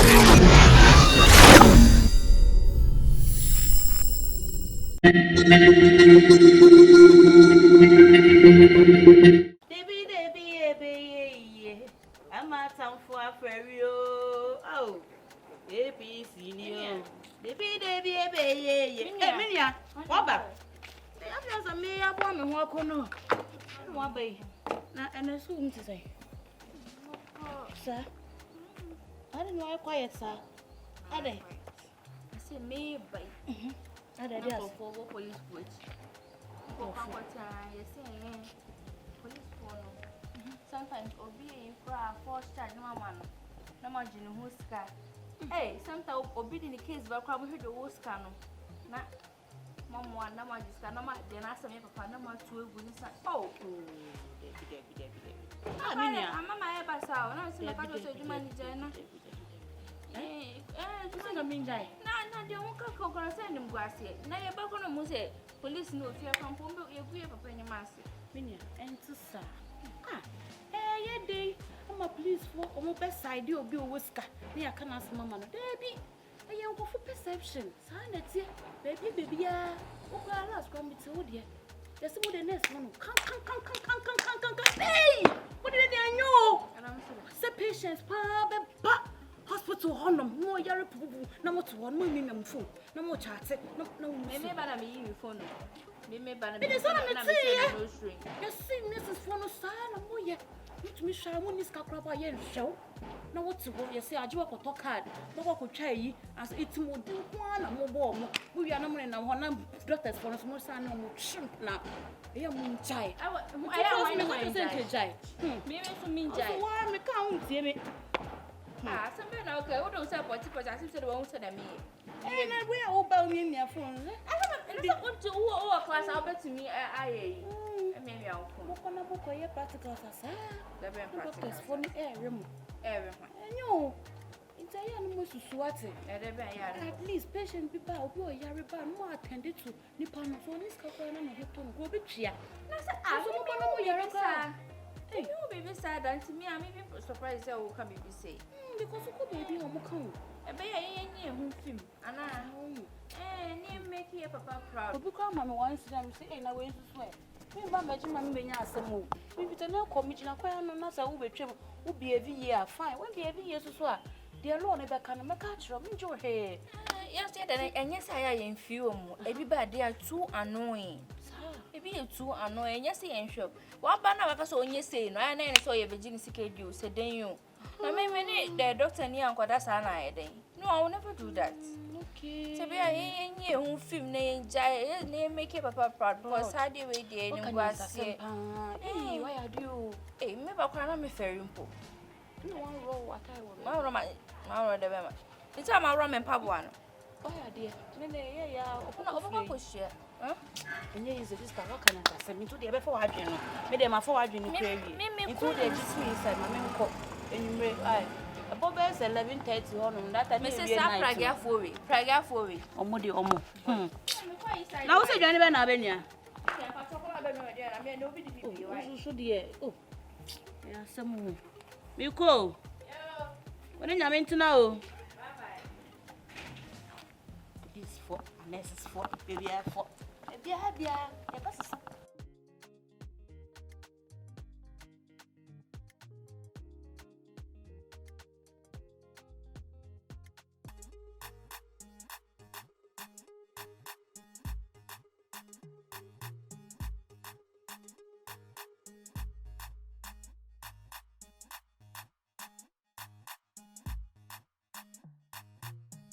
Debbie, I'm at town for a ferry. Oh, ABC, Debbie, Minia, what back? I'm just a mere woman walk on. One bay, and assume to say, sir, I don't know, quiet, sir. I say, me, by I don't for police watch. Sometimes obey for a first child, no man, no margin who's car. Hey, sometimes obey in the case, but come here the worst canoe. Not Mamma, no man is canama, then ask me papa, no more 2 goodness. Oh, Debbie. I mean, I'm my ever saw, and I see the father said, Manager. I mean, no, they won't come concern him, Grassy. Now you're back on a muse. Police know if you're from Pombo, you're free of a penny master. Minia, and to sir. Yeah, day. I'm a police for almost best side. You'll be a whisker. Me, I can ask Mamma, baby. I am for perception. Sign it, baby. Oh, last come with so dear. There's some of the next one. Come. Hey! What did I know? And I'm so patience, pa, hospital honor, more yarrow, no more to 1 million phone, no more chat, no, maybe I mean you phone. It is on the tree. You see, Mrs. Fono, son, oh, yeah. Which Miss Sharon is Cacrapa yen show. No, what to go, you say, I do a talk hard. No one could try ye as it's more than one or more warm. We are not in a 1 doctors for a small son or chimp now. I am moon chai. I don't want to jai. Maybe for me, jai. Why me count, Jimmy? Something okay. What don't say what because I said won't say me. And we are all bound in your phone. I don't want to class. I'll bet to me. I maybe I'll come on a book or your practicals. The practice for me room. No, it's a young most swatting. At least patient people who are Yariba more attended to Nippon for this couple and a hip go bit here. I don't know. You will be sad and to me, I'm even surprised I will come if you say. Because you could be on Mokon. A bear near whom film, and I near make your papa proud. Because Mamma wants them say in a way to swear. We want Mamma being asked some more. If it's no commission, acquire no matter who will be every year. Fine, won't be every year to swear. Dear Lord, never can make a trouble in your hair. Yes, and yes, I am few. Everybody they are too annoying. Maybe you too annoying. Yes, I am sure. What banner was on you say, no, I saw your virginity schedule, said then you. I mean, the doctor near Uncle that's an idea. No, I will never do that. Okay. To be a year who film name, name make a papa proud because I did with the end was here. Hey, why are you? Hey, maybe I can't be fair. No one roll what I will. My Roman. It's a my Roman pub one. Oh, dear. Yeah, open up push here. And here is a sister. What can I say? Me to the before I do. Me them are forward in the prairie. Me to the GC said, my main cook. And you may I. Above us 11:30 on that. Mrs. Praga for it. Or Moody Omo. Now, what's your name? Abenia. So dear. Oh, yeah, some more. You go. What do you mean to know? This for, and this is for, baby, I for. Yeah, your best